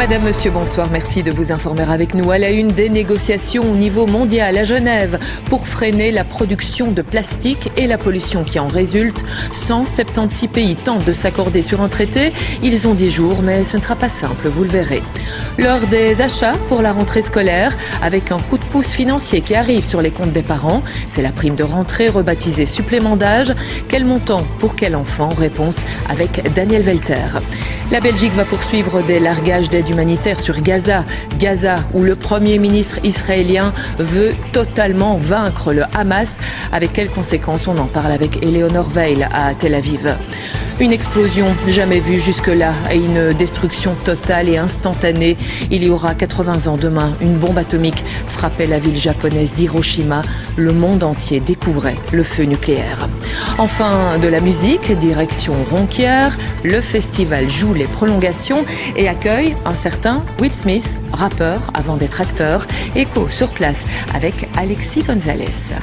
Madame, Monsieur, bonsoir. Merci de vous informer avec nous. À la une des négociations au niveau mondial à Genève pour freiner la production de plastique et la pollution qui en résulte. 176 pays tentent de s'accorder sur un traité. Ils ont 10 jours, mais ce ne sera pas simple, vous le verrez. L'heure des achats pour la rentrée scolaire, avec un coup de pouce financier qui arrive sur les comptes des parents. C'est la prime de rentrée rebaptisée supplément d'âge. Quel montant pour quel enfant? Réponse avec Daniel Welter. La Belgique va poursuivre des largages d'aide humanitaire sur Gaza. Gaza, où le Premier ministre israélien veut totalement vaincre le Hamas. Avec quelles conséquences? On en parle avec Eleonore Weil à Tel Aviv. Une explosion jamais vue jusque-là et une destruction totale et instantanée. Il y aura 80 ans demain, une bombe atomique frappait la ville japonaise d'Hiroshima. Le monde entier découvrait le feu nucléaire. Enfin, de la musique, direction Ronquière. Le festival joue les prolongations et accueille un certain Will Smith, rappeur avant d'être acteur. Écho sur place avec Alexis Gonzalez.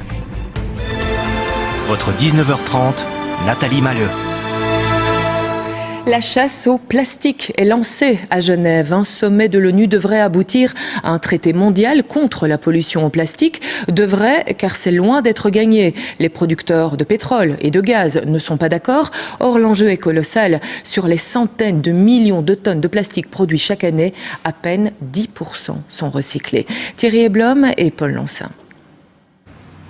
Votre 19h30, Nathalie Malleux. La chasse au plastique est lancée à Genève. Un sommet de l'ONU devrait aboutir à un traité mondial contre la pollution au plastique. Devrait, car c'est loin d'être gagné. Les producteurs de pétrole et de gaz ne sont pas d'accord. Or, l'enjeu est colossal. Sur les centaines de millions de tonnes de plastique produits chaque année, à peine 10% sont recyclés. Thierry Eblom et Paul Lancin.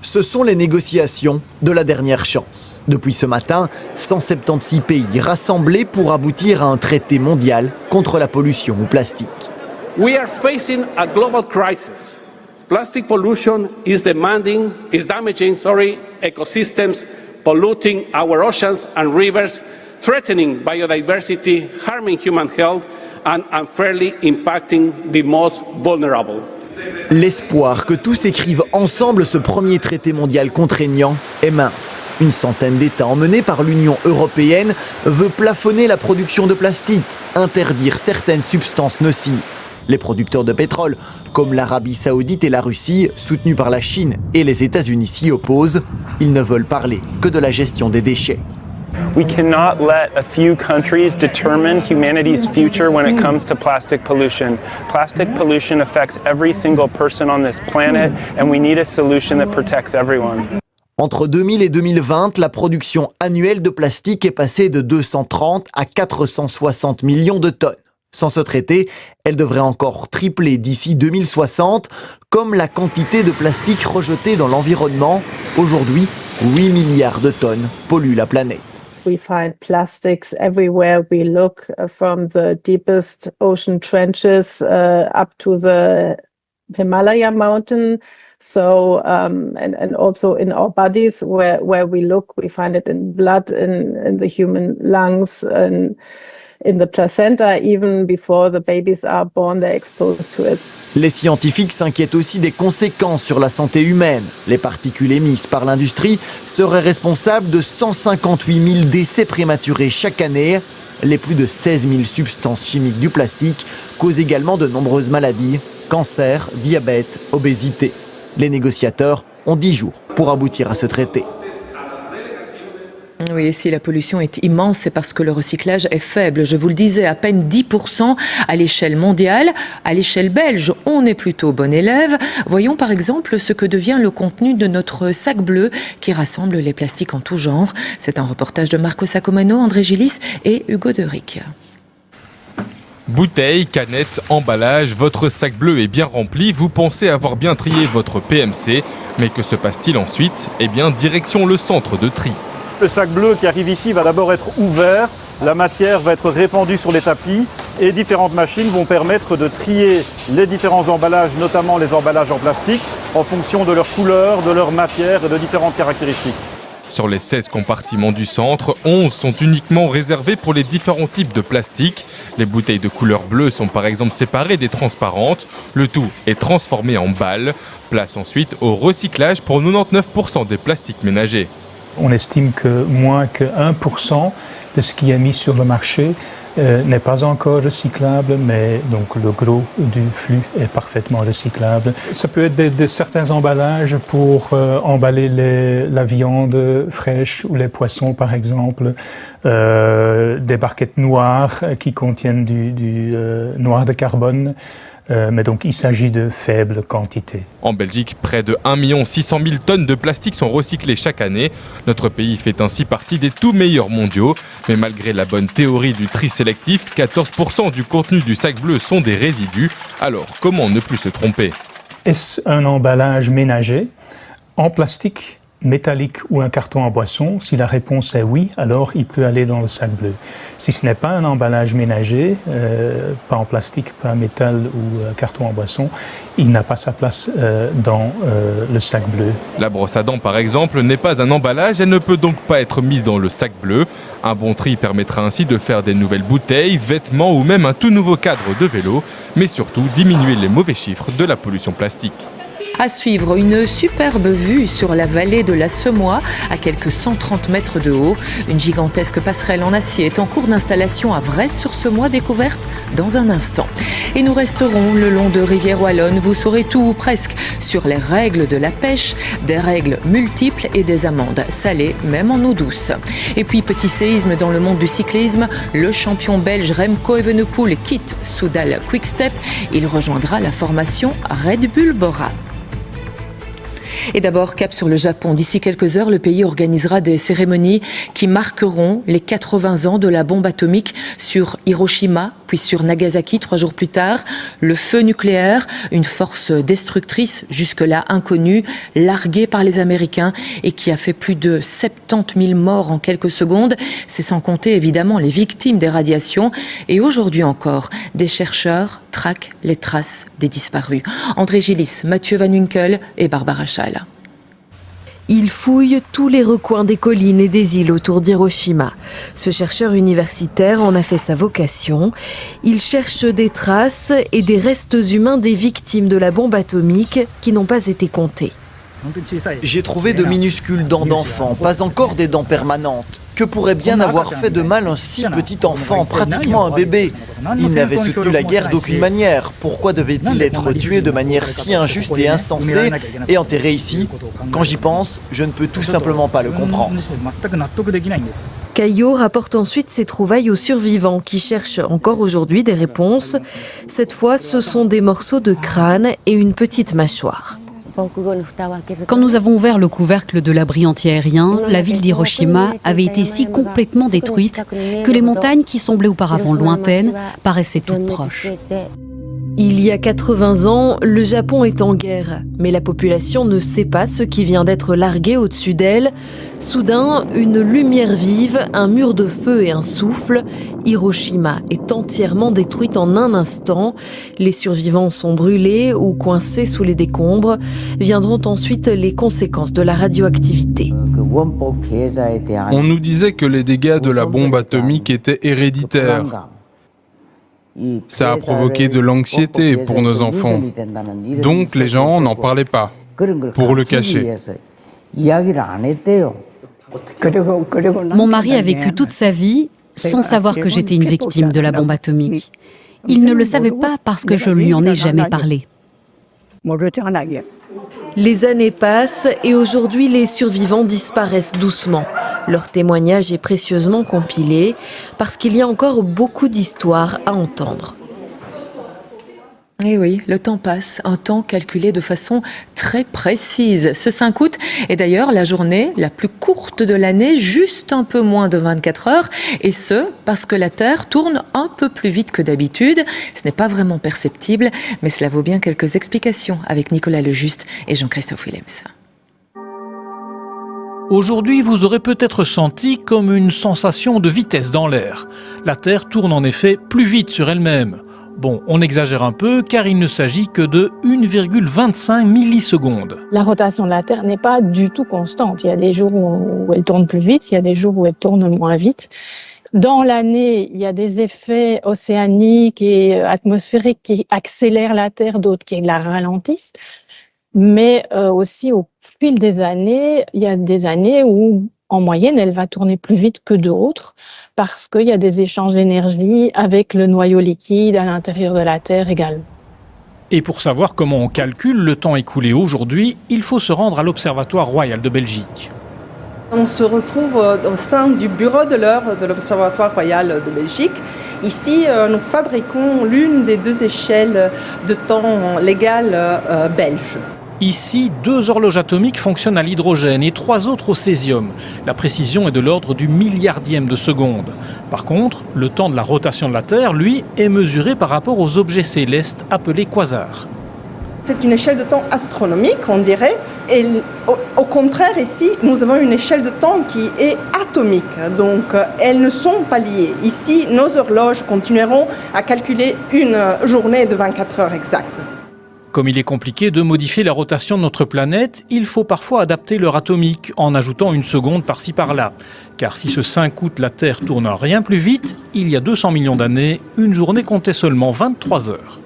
Ce sont les négociations de la dernière chance. Depuis ce matin, 176 pays rassemblés pour aboutir à un traité mondial contre la pollution au plastique. We are facing a global crisis. Plastic pollution is damaging ecosystems, polluting our oceans and rivers, threatening biodiversity, harming human health and unfairly impacting the most vulnerable. L'espoir que tous écrivent ensemble ce premier traité mondial contraignant est mince. Une centaine d'États emmenés par l'Union européenne veut plafonner la production de plastique, interdire certaines substances nocives. Les producteurs de pétrole, comme l'Arabie Saoudite et la Russie, soutenus par la Chine et les États-Unis, s'y opposent. Ils ne veulent parler que de la gestion des déchets. We cannot let a few countries determine humanity's future when it comes to plastic pollution. Plastic pollution affects every single person on this planet, and we need a solution that protects everyone. Entre 2000 et 2020, la production annuelle de plastique est passée de 230 à 460 millions de tonnes. Sans ce traité, elle devrait encore tripler d'ici 2060, comme la quantité de plastique rejetée dans l'environnement. Aujourd'hui, 8 milliards de tonnes polluent la planète. We find plastics everywhere we look, from the deepest ocean trenches up to the Himalaya mountain. So, and also in our bodies, where we look, we find it in blood, in the human lungs, and in the placenta. Even before the babies are born, they're exposed to it. Les scientifiques s'inquiètent aussi des conséquences sur la santé humaine. Les particules émises par l'industrie seraient responsables de 158 000 décès prématurés chaque année. Les plus de 16 000 substances chimiques du plastique causent également de nombreuses maladies, cancer, diabète, obésité. Les négociateurs ont 10 jours pour aboutir à ce traité. Oui, si la pollution est immense, c'est parce que le recyclage est faible. Je vous le disais, à peine 10% à l'échelle mondiale. À l'échelle belge, on est plutôt bon élève. Voyons par exemple ce que devient le contenu de notre sac bleu qui rassemble les plastiques en tout genre. C'est un reportage de Marco Sacomano, André Gillis et Hugo Deric. Bouteilles, canettes, emballages, votre sac bleu est bien rempli, vous pensez avoir bien trié votre PMC. Mais que se passe-t-il ensuite? Eh bien, direction le centre de tri. Le sac bleu qui arrive ici va d'abord être ouvert, la matière va être répandue sur les tapis et différentes machines vont permettre de trier les différents emballages, notamment les emballages en plastique, en fonction de leur couleur, de leur matière et de différentes caractéristiques. Sur les 16 compartiments du centre, 11 sont uniquement réservés pour les différents types de plastique. Les bouteilles de couleur bleue sont par exemple séparées des transparentes. Le tout est transformé en balles. Place ensuite au recyclage pour 99% des plastiques ménagers. On estime que moins que 1% de ce qui est mis sur le marché n'est pas encore recyclable, mais donc le gros du flux est parfaitement recyclable. Ça peut être certains emballages pour emballer la viande fraîche ou les poissons par exemple, des barquettes noires qui contiennent du noir de carbone. Mais donc il s'agit de faibles quantités. En Belgique, près de 1 600 000 tonnes de plastique sont recyclées chaque année. Notre pays fait ainsi partie des tout meilleurs mondiaux. Mais malgré la bonne théorie du tri sélectif, 14% du contenu du sac bleu sont des résidus. Alors comment ne plus se tromper ? Est-ce un emballage ménager en plastique, métallique ou un carton en boisson? Si la réponse est oui, alors il peut aller dans le sac bleu. Si ce n'est pas un emballage ménager, pas en plastique, pas en métal ou carton en boisson, il n'a pas sa place dans le sac bleu. La brosse à dents, par exemple, n'est pas un emballage, elle ne peut donc pas être mise dans le sac bleu. Un bon tri permettra ainsi de faire des nouvelles bouteilles, vêtements ou même un tout nouveau cadre de vélo, mais surtout diminuer les mauvais chiffres de la pollution plastique. À suivre, une superbe vue sur la vallée de la Semois, à quelques 130 mètres de haut. Une gigantesque passerelle en acier est en cours d'installation à Vresse-sur-Semois, découverte dans un instant. Et nous resterons le long de Rivière Wallonne. Vous saurez tout ou presque sur les règles de la pêche, des règles multiples et des amendes salées, même en eau douce. Et puis, petit séisme dans le monde du cyclisme, le champion belge Remco Evenepoel quitte Soudal Quick-Step. Il rejoindra la formation Red Bull Bora. Et d'abord, cap sur le Japon. D'ici quelques heures, le pays organisera des cérémonies qui marqueront les 80 ans de la bombe atomique sur Hiroshima, puis sur Nagasaki 3 jours plus tard. Le feu nucléaire, une force destructrice jusque-là inconnue, larguée par les Américains et qui a fait plus de 70 000 morts en quelques secondes. C'est sans compter évidemment les victimes des radiations. Et aujourd'hui encore, des chercheurs traquent les traces des disparus. André Gillis, Mathieu Van Winkel et Barbara Schall. Il fouille tous les recoins des collines et des îles autour d'Hiroshima. Ce chercheur universitaire en a fait sa vocation. Il cherche des traces et des restes humains des victimes de la bombe atomique qui n'ont pas été comptés. J'ai trouvé de minuscules dents d'enfant, pas encore des dents permanentes. Que pourrait bien avoir fait de mal un si petit enfant, pratiquement un bébé? Il n'avait soutenu la guerre d'aucune manière. Pourquoi devait-il être tué de manière si injuste et insensée et enterré ici? Quand j'y pense, je ne peux tout simplement pas le comprendre. Caillot rapporte ensuite ses trouvailles aux survivants qui cherchent encore aujourd'hui des réponses. Cette fois, ce sont des morceaux de crâne et une petite mâchoire. Quand nous avons ouvert le couvercle de l'abri antiaérien, la ville d'Hiroshima avait été si complètement détruite que les montagnes qui semblaient auparavant lointaines paraissaient toutes proches. Il y a 80 ans, le Japon est en guerre, mais la population ne sait pas ce qui vient d'être largué au-dessus d'elle. Soudain, une lumière vive, un mur de feu et un souffle. Hiroshima est entièrement détruite en un instant. Les survivants sont brûlés ou coincés sous les décombres. Viendront ensuite les conséquences de la radioactivité. On nous disait que les dégâts de la bombe atomique étaient héréditaires. Ça a provoqué de l'anxiété pour nos enfants. Donc les gens n'en parlaient pas, pour le cacher. Mon mari a vécu toute sa vie sans savoir que j'étais une victime de la bombe atomique. Il ne le savait pas parce que je ne lui en ai jamais parlé. Les années passent et aujourd'hui les survivants disparaissent doucement. Leur témoignage est précieusement compilé parce qu'il y a encore beaucoup d'histoires à entendre. Et oui, le temps passe, un temps calculé de façon très précise. Ce 5 août est d'ailleurs la journée la plus courte de l'année, juste un peu moins de 24 heures, et ce, parce que la Terre tourne un peu plus vite que d'habitude. Ce n'est pas vraiment perceptible, mais cela vaut bien quelques explications avec Nicolas Lejuste et Jean-Christophe Willems. Aujourd'hui, vous aurez peut-être senti comme une sensation de vitesse dans l'air. La Terre tourne en effet plus vite sur elle-même. Bon, on exagère un peu car il ne s'agit que de 1,25 millisecondes. La rotation de la Terre n'est pas du tout constante. Il y a des jours où elle tourne plus vite, il y a des jours où elle tourne moins vite. Dans l'année, il y a des effets océaniques et atmosphériques qui accélèrent la Terre, d'autres qui la ralentissent. Mais aussi au fil des années, il y a des années où en moyenne, elle va tourner plus vite que d'autres parce qu'il y a des échanges d'énergie avec le noyau liquide à l'intérieur de la Terre également. Et pour savoir comment on calcule le temps écoulé aujourd'hui, il faut se rendre à l'Observatoire royal de Belgique. On se retrouve au sein du bureau de l'heure de l'Observatoire royal de Belgique. Ici, nous fabriquons l'une des 2 échelles de temps légales belges. Ici, 2 horloges atomiques fonctionnent à l'hydrogène et 3 autres au césium. La précision est de l'ordre du milliardième de seconde. Par contre, le temps de la rotation de la Terre, lui, est mesuré par rapport aux objets célestes appelés quasars. C'est une échelle de temps astronomique, on dirait. Et au contraire, ici, nous avons une échelle de temps qui est atomique. Donc, elles ne sont pas liées. Ici, nos horloges continueront à calculer une journée de 24 heures exactes. Comme il est compliqué de modifier la rotation de notre planète, il faut parfois adapter l'heure atomique en ajoutant une seconde par-ci par-là. Car si ce 5 août la Terre tourne rien plus vite, il y a 200 millions d'années, une journée comptait seulement 23 heures.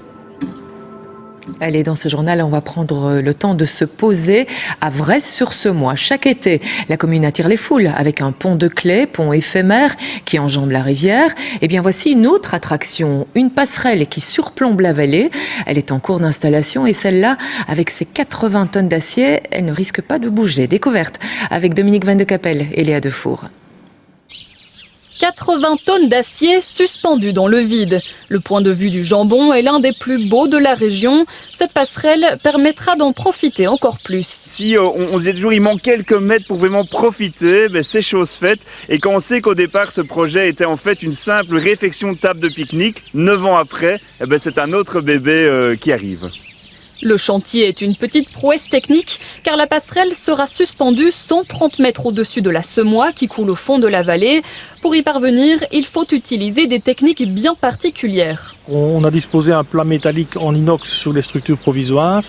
Allez, dans ce journal, on va prendre le temps de se poser à Vresse-sur-Semois. Chaque été, la commune attire les foules avec un pont de clay, pont éphémère qui enjambe la rivière. Et bien voici une autre attraction, une passerelle qui surplombe la vallée. Elle est en cours d'installation et celle-là, avec ses 80 tonnes d'acier, elle ne risque pas de bouger. Découverte avec Dominique Van de Capelle et Léa Defour. 80 tonnes d'acier suspendues dans le vide. Le point de vue du jambon est l'un des plus beaux de la région. Cette passerelle permettra d'en profiter encore plus. Si on disait toujours il manque quelques mètres pour vraiment profiter, c'est chose faite. Et quand on sait qu'au départ ce projet était en fait une simple réfection de table de pique-nique, 9 ans après, c'est un autre bébé qui arrive. Le chantier est une petite prouesse technique car la passerelle sera suspendue 130 mètres au-dessus de la Semois qui coule au fond de la vallée. Pour y parvenir, il faut utiliser des techniques bien particulières. On a disposé un plat métallique en inox sur les structures provisoires.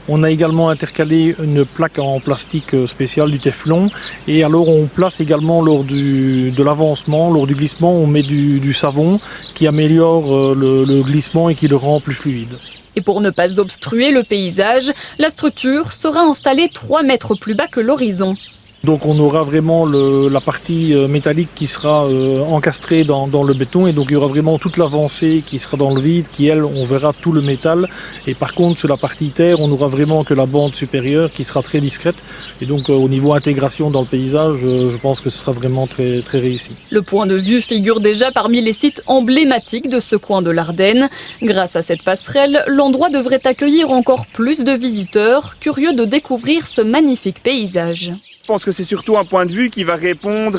On a également intercalé une plaque en plastique spécial, du téflon. Et alors on place également lors de l'avancement, lors du glissement, on met du savon qui améliore le glissement et qui le rend plus fluide. Et pour ne pas obstruer le paysage, la structure sera installée 3 mètres plus bas que l'horizon. Donc on aura vraiment la partie métallique qui sera encastrée dans le béton et donc il y aura vraiment toute l'avancée qui sera dans le vide, qui elle, on verra tout le métal. Et par contre sur la partie terre, on n'aura vraiment que la bande supérieure qui sera très discrète. Et donc au niveau intégration dans le paysage, je pense que ce sera vraiment très, très réussi. Le point de vue figure déjà parmi les sites emblématiques de ce coin de l'Ardenne. Grâce à cette passerelle, l'endroit devrait accueillir encore plus de visiteurs, curieux de découvrir ce magnifique paysage. Je pense que c'est surtout un point de vue qui va répondre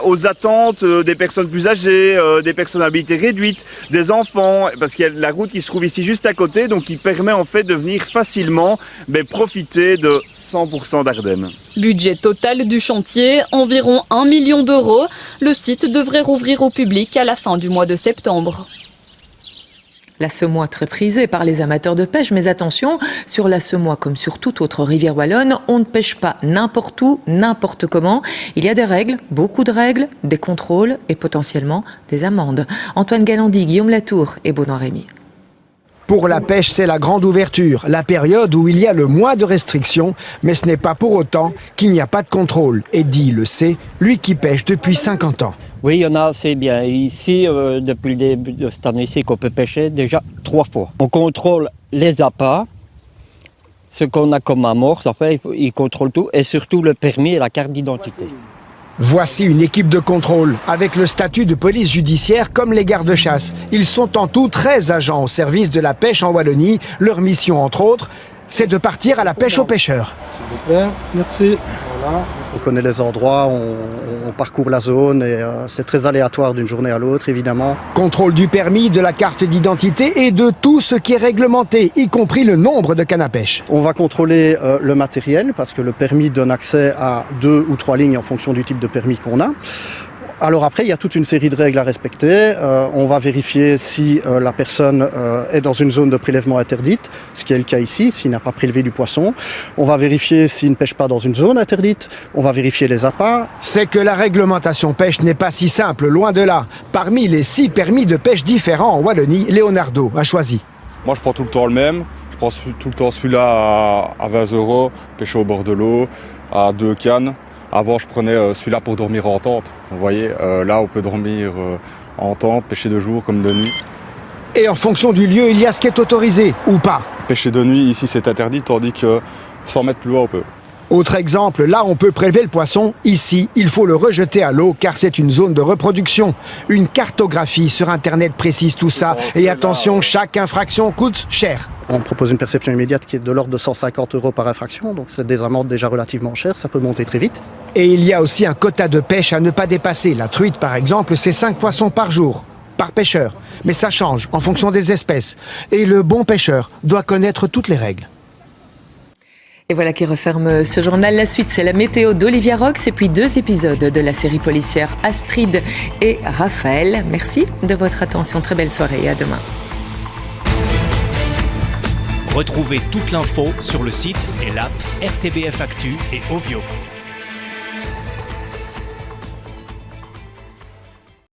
aux attentes des personnes plus âgées, des personnes à mobilité réduite, des enfants, parce qu'il y a la route qui se trouve ici juste à côté, donc qui permet en fait de venir facilement profiter de 100% d'Ardennes. Budget total du chantier, environ 1 million d'euros. Le site devrait rouvrir au public à la fin du mois de septembre. La Semois très prisée par les amateurs de pêche, mais attention, sur la Semois comme sur toute autre rivière wallonne, on ne pêche pas n'importe où, n'importe comment. Il y a des règles, beaucoup de règles, des contrôles et potentiellement des amendes. Antoine Galandi, Guillaume Latour et Benoît Rémy. Pour la pêche, c'est la grande ouverture, la période où il y a le moins de restrictions, mais ce n'est pas pour autant qu'il n'y a pas de contrôle. Eddy le sait, lui qui pêche depuis 50 ans. Oui, il y en a assez bien. Ici, depuis le début de cette année-ci, qu'on peut pêcher déjà 3 fois. On contrôle les appâts, ce qu'on a comme amorce, enfin, il contrôle tout, et surtout le permis et la carte d'identité. Voici une équipe de contrôle, avec le statut de police judiciaire comme les gardes-chasse. Ils sont en tout 13 agents au service de la pêche en Wallonie. Leur mission, entre autres, c'est de partir à la pêche aux pêcheurs. S'il vous plaît, merci. Voilà. On connaît les endroits, on parcourt la zone et c'est très aléatoire d'une journée à l'autre, évidemment. Contrôle du permis, de la carte d'identité et de tout ce qui est réglementé, y compris le nombre de cannes à pêche. On va contrôler le matériel parce que le permis donne accès à 2 ou 3 lignes en fonction du type de permis qu'on a. Alors après, il y a toute une série de règles à respecter. On va vérifier si la personne est dans une zone de prélèvement interdite, ce qui est le cas ici, s'il n'a pas prélevé du poisson. On va vérifier s'il ne pêche pas dans une zone interdite. On va vérifier les appâts. C'est que la réglementation pêche n'est pas si simple, loin de là. Parmi les 6 permis de pêche différents en Wallonie, Leonardo a choisi. Moi, je prends tout le temps le même. Je prends tout le temps celui-là à 20 €, pêché au bord de l'eau, à 2 cannes. Avant, je prenais celui-là pour dormir en tente. Vous voyez, là, on peut dormir en tente, pêcher de jour comme de nuit. Et en fonction du lieu, il y a ce qui est autorisé ou pas. Pêcher de nuit, ici, c'est interdit, tandis que 100 mètres plus loin, on peut. Autre exemple, là on peut prélever le poisson, ici il faut le rejeter à l'eau car c'est une zone de reproduction. Une cartographie sur internet précise tout ça et attention, chaque infraction coûte cher. On propose une perception immédiate qui est de l'ordre de 150 € par infraction, donc c'est des amendes déjà relativement chères, ça peut monter très vite. Et il y a aussi un quota de pêche à ne pas dépasser. La truite par exemple, c'est 5 poissons par jour, par pêcheur. Mais ça change en fonction des espèces. Et le bon pêcheur doit connaître toutes les règles. Et voilà qui referme ce journal. La suite, c'est la météo d'Olivia Rox et puis 2 épisodes de la série policière Astrid et Raphaël. Merci de votre attention. Très belle soirée et à demain. Retrouvez toute l'info sur le site et l'app RTBF Actu et Ovio.